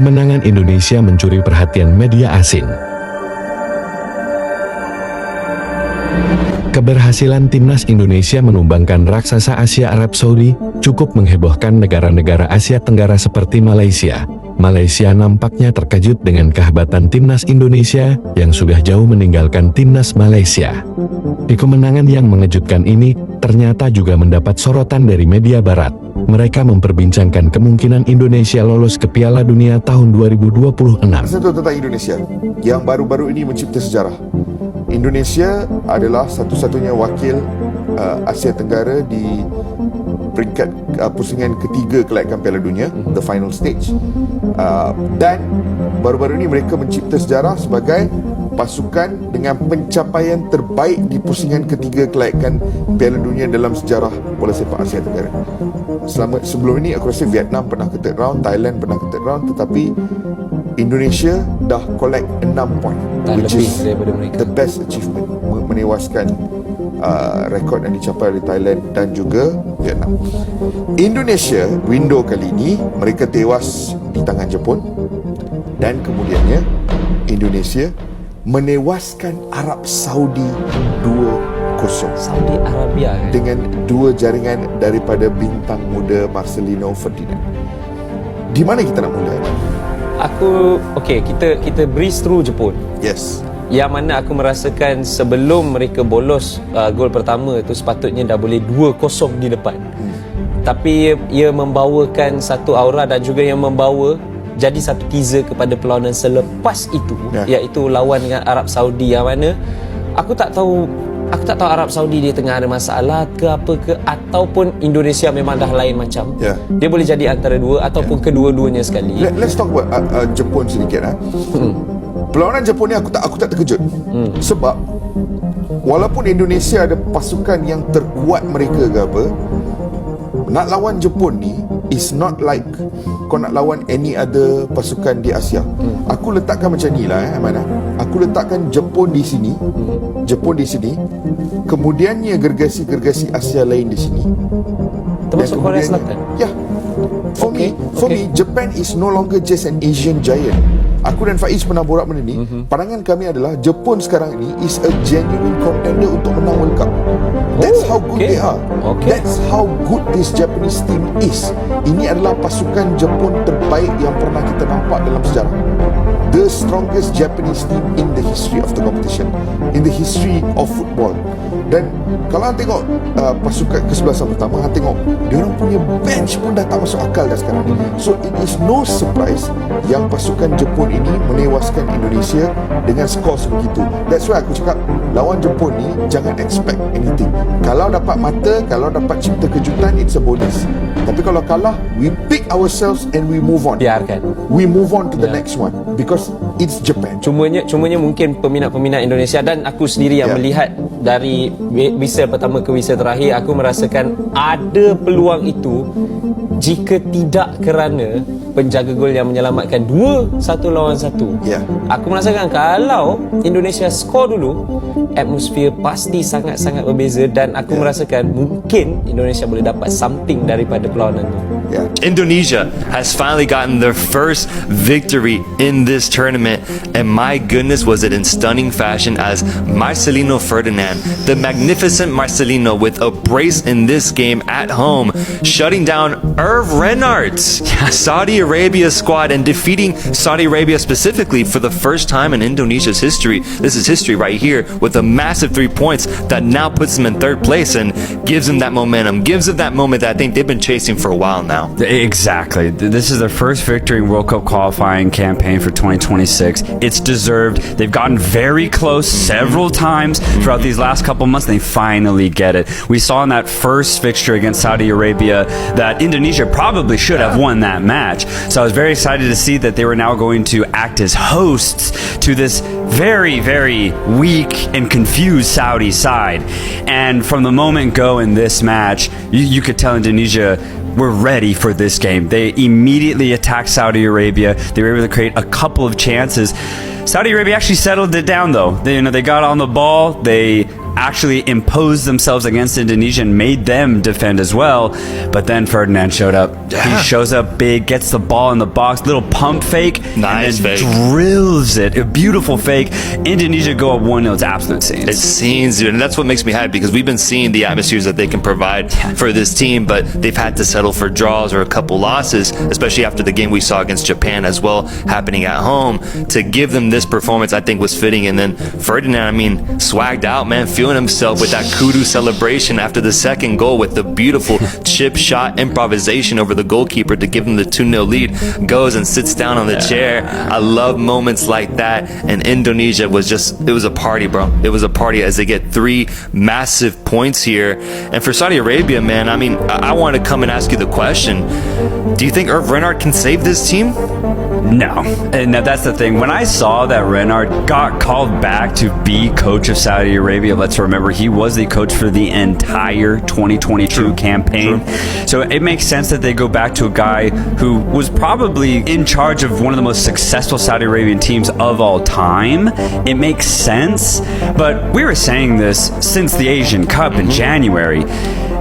Kemenangan Indonesia mencuri perhatian media asing. Keberhasilan Timnas Indonesia menumbangkan raksasa Asia Arab Saudi cukup menghebohkan negara-negara Asia Tenggara seperti Malaysia. Malaysia nampaknya terkejut dengan kehebatan Timnas Indonesia yang sudah jauh meninggalkan Timnas Malaysia. Di kemenangan yang mengejutkan ini, ternyata juga mendapat sorotan dari media Barat. Mereka memperbincangkan kemungkinan Indonesia lolos ke Piala Dunia tahun 2026. Satu tentang Indonesia yang baru-baru ini mencipta sejarah. Indonesia adalah satu-satunya wakil Asia Tenggara di peringkat pusingan ketiga kelayakan Piala Dunia, the final stage. Dan baru-baru ini mereka mencipta sejarah sebagai pasukan dengan pencapaian terbaik di pusingan ketiga kelayakan Piala Dunia dalam sejarah bola sepak Asia Tenggara. Sebelum ini aku rasa Vietnam pernah ke third round, Thailand pernah ke third round, tetapi Indonesia dah collect 6 poin, which is the best achievement, menewaskan rekod yang dicapai oleh Thailand dan juga Vietnam. Indonesia window kali ini mereka tewas di tangan Jepun, dan kemudiannya Indonesia menewaskan Arab Saudi 2-0. Saudi Arabia dengan 2 jaringan daripada bintang muda Marcelino Ferdinand. Di mana kita nak mula? Kita breeze through Jepun. Yes. Yang mana aku merasakan sebelum mereka bolos gol pertama tu sepatutnya dah boleh 2-0 di depan. Tapi ia membawakan satu aura dan juga yang membawa jadi satu teaser kepada perlawanan selepas itu, iaitu lawan dengan Arab Saudi, yang mana aku tak tahu Arab Saudi dia tengah ada masalah ke apa ke, ataupun Indonesia memang dah lain macam. Dia boleh jadi antara dua ataupun kedua-duanya sekali. Let's talk about Jepun sedikit. Perlawanan Jepun ni aku tak terkejut. Sebab walaupun Indonesia ada pasukan yang terkuat mereka ke apa, nak lawan Jepun ni is not like kau nak lawan any other pasukan di Asia. Aku letakkan macam ni lah Amanah. Aku letakkan Jepun di sini, kemudiannya gergasi-gergasi Asia lain di sini, termasuk Korea Selatan. Ya. For me, Japan is no longer just an Asian giant. Aku dan Faiz pernah borak benda ni. Pandangan kami adalah Jepun sekarang ini is a genuine contender untuk menang World Cup. That's how good they are. That's how good this Japanese team is. Ini adalah pasukan Jepun terbaik yang pernah kita nampak dalam sejarah. The strongest Japanese team in the history of the competition, in the history of football. Dan kalau anda tengok pasukan kesebelasan pertama, anda tengok dia orang punya bench pun dah tak masuk akal dah sekarang ni. So it is no surprise yang pasukan Jepun ini menewaskan Indonesia dengan skor sebegitu. That's why aku cakap lawan Jepun ni jangan expect anything. Kalau dapat mata, kalau dapat cipta kejutan, it's a bonus. Tapi kalau kalah, we pick ourselves and we move on. Biarkan. We move on to the next one because it's Japan. Cumanya mungkin peminat-peminat Indonesia dan aku sendiri yang melihat dari whistle pertama ke whistle terakhir, aku merasakan ada peluang itu jika tidak kerana penjaga gol yang menyelamatkan 2-1 lawan 1. Aku merasakan kalau Indonesia skor dulu, atmosfer pasti sangat-sangat berbeza, dan aku merasakan mungkin Indonesia boleh dapat something daripada perlawanan itu. Indonesia has finally gotten their first victory in this tournament, and my goodness was it in stunning fashion as Marcelino Ferdinand, the magnificent Marcelino, with a brace in this game at home, shutting down Irv Renard's Saudi Arabia squad and defeating Saudi Arabia specifically for the first time in Indonesia's history. This is history right here, with a massive 3 points that now puts them in third place and gives them that momentum, gives them that moment that I think they've been chasing for a while now. Exactly. This is their first victory in World Cup qualifying campaign for 2026. It's deserved. They've gotten very close several times throughout these last couple months. They finally get it. We saw in that first fixture against Saudi Arabia that Indonesia probably should have won that match. So I was very excited to see that they were now going to act as hosts to this very, very weak and confused Saudi side. And from the moment go in this match, you could tell Indonesia were ready for this game. They immediately attacked Saudi Arabia. They were able to create a couple of chances. Saudi Arabia actually settled it down though. They got on the ball. They actually imposed themselves against Indonesia and made them defend as well. But then Ferdinand showed up. He shows up big, gets the ball in the box, little pump fake, Nice and then fake. drills it. A beautiful fake. Indonesia go up 1-0. It's absolute scenes. It's scenes, dude, and that's what makes me happy because we've been seeing the atmospheres that they can provide for this team, but they've had to settle for draws or a couple losses, especially after the game we saw against Japan as well, happening at home. To give them this performance, I think was fitting. And then Ferdinand, I mean, swagged out, man, feeling himself with that kudu celebration after the second goal with the beautiful chip shot improvisation over the goalkeeper to give them the 2-0 lead. Goes and sits down on the chair. I love moments like that. And Indonesia was just, it was a party, bro. It was a party as they get 3 massive points here. And for Saudi Arabia, man, I mean, I want to come and ask you the question. Do you think Hervé Renard can save this team? No. And that's the thing. When I saw that Renard got called back to be coach of Saudi Arabia, let's remember he was the coach for the entire 2022 campaign. So it makes sense that they go back to a guy who was probably in charge of one of the most successful Saudi Arabian teams of all time. It makes sense. But we were saying this since the Asian Cup in January.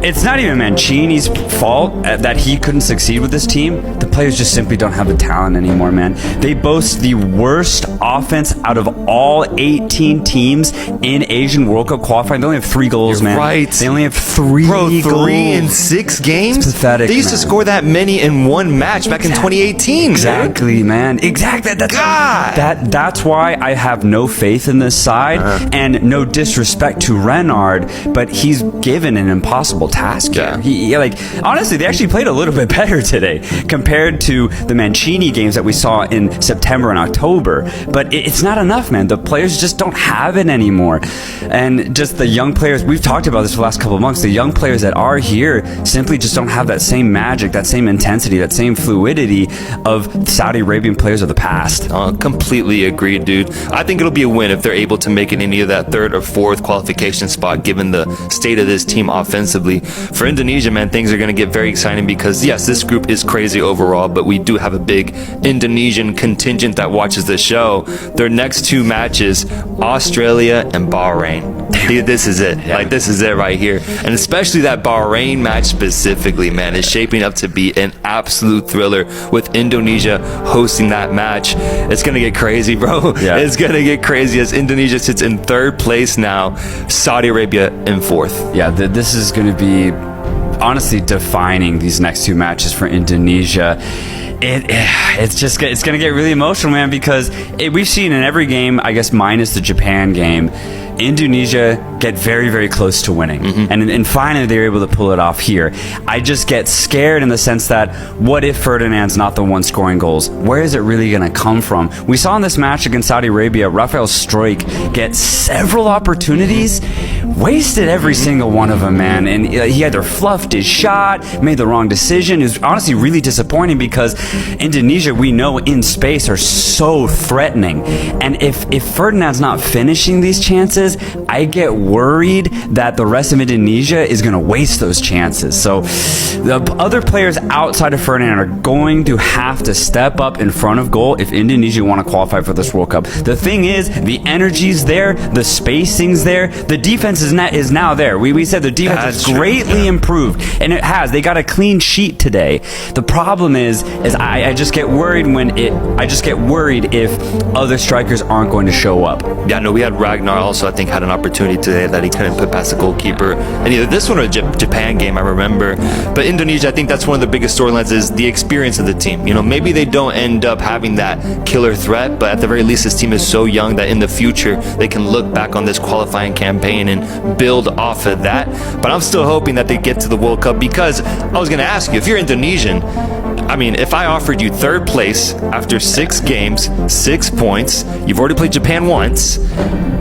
It's not even Mancini's fault that he couldn't succeed with this team. The players just simply don't have the talent anymore, man. They boast the worst offense out of all 18 teams in Asian World Cup qualifying. They only have 3 goals, man. Right. They only have 3 Bro, 3 goals. in 6 games? It's pathetic, They used to man. score that many in one match back in 2018. Exactly, man. Exactly. That's why I have no faith in this side, and no disrespect to Renard, but he's given an impossible task here. Honestly, they actually played a little bit better today compared to the Mancini games that we saw in September and October. But it's not enough, man. The players just don't have it anymore. And just the young players, we've talked about this for the last couple of months, the young players that are here simply just don't have that same magic, that same intensity, that same fluidity of Saudi Arabian players of the past. Completely agreed, dude. I think it'll be a win if they're able to make it any of that 3rd or 4th qualification spot, given the state of this team offensively. For Indonesia, man, things are going to get very exciting because, yes, this group is crazy overall, but we do have a big Indonesian contingent that watches the show. Their next 2 matches, Australia and Bahrain. Dude, this is it. Like, this is it right here. And especially that Bahrain match specifically, man, is shaping up to be an absolute thriller with Indonesia hosting that match. It's going to get crazy, bro. Yeah. It's going to get crazy as Indonesia sits in 3rd place now, Saudi Arabia in 4th. Yeah, this is going to be honestly defining these next 2 matches for Indonesia. It's going to get really emotional, man, because we've seen in every game, I guess minus the Japan game, Indonesia get very, very close to winning. And finally, they're able to pull it off here. I just get scared in the sense that, what if Ferdinand's not the one scoring goals? Where is it really going to come from? We saw in this match against Saudi Arabia, Rafael Struijk get several opportunities, wasted every single one of them, man. And he either fluffed his shot, made the wrong decision. It was honestly really disappointing because Indonesia, we know in space, are so threatening. And if Ferdinand's not finishing these chances, I get worried that the rest of Indonesia is going to waste those chances. So the other players outside of Ferdinand are going to have to step up in front of goal if Indonesia want to qualify for this World Cup. The thing is, the energy's there, the spacing's there, the defense is now there. We said the defense has greatly improved, and it has. They got a clean sheet today. The problem is I just get worried if other strikers aren't going to show up. Yeah, no, we had Ragnar also, I think, had an opportunity today that he couldn't put past the goalkeeper. And either this one or the Japan game, I remember. But Indonesia, I think that's one of the biggest storylines is the experience of the team. You know, maybe they don't end up having that killer threat, but at the very least, this team is so young that in the future, they can look back on this qualifying campaign and build off of that. But I'm still hoping that they get to the World Cup because I was going to ask you, if you're Indonesian, I mean, if I offered you 3rd place after 6 games, 6 points, you've already played Japan once,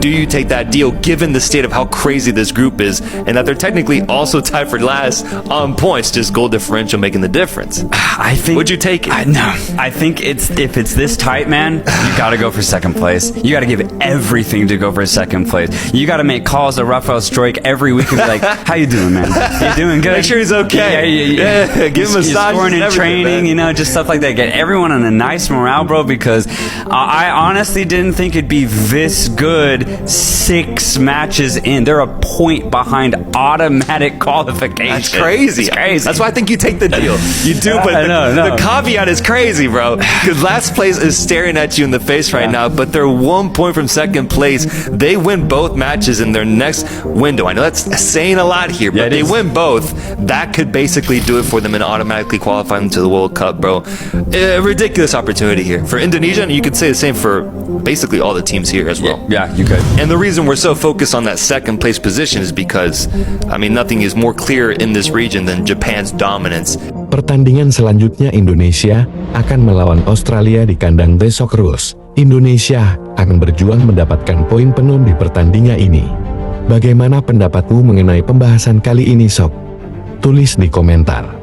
do you take that deal given the state of how crazy this group is and that they're technically also tied for last on points, just goal differential making the difference? I think. Would you take it? No. I think if it's this tight, man, you got to go for 2nd place. You got to give everything to go for 2nd place. You got to make calls to Rafael Struijk every week and be like, how you doing, man? You doing good? Make sure he's okay. Yeah. Give him a He's scoring in training. cheering, you know, just stuff like that. Get everyone on a nice morale, bro, because I honestly didn't think it'd be this good 6 matches in. They're a point behind automatic qualification. That's crazy. It's crazy. That's why I think you take the deal. You do, but the caveat is crazy, bro. Because last place is staring at you in the face right now, but they're 1 point from second place. They win both matches in their next window. I know that's saying a lot here, but they win both. That could basically do it for them and automatically qualify them to the World Cup, bro. A ridiculous opportunity here for Indonesia, and you could say the same for basically all the teams here as well. Yeah, you could. And the reason we're so focused on that second place position is because, I mean, nothing is more clear in this region than Japan's dominance. Pertandingan selanjutnya Indonesia akan melawan Australia di kandang Disorot. Indonesia akan berjuang mendapatkan poin penuh di pertandingan ini. Bagaimana pendapatmu mengenai pembahasan kali ini, Sob? Tulis di komentar.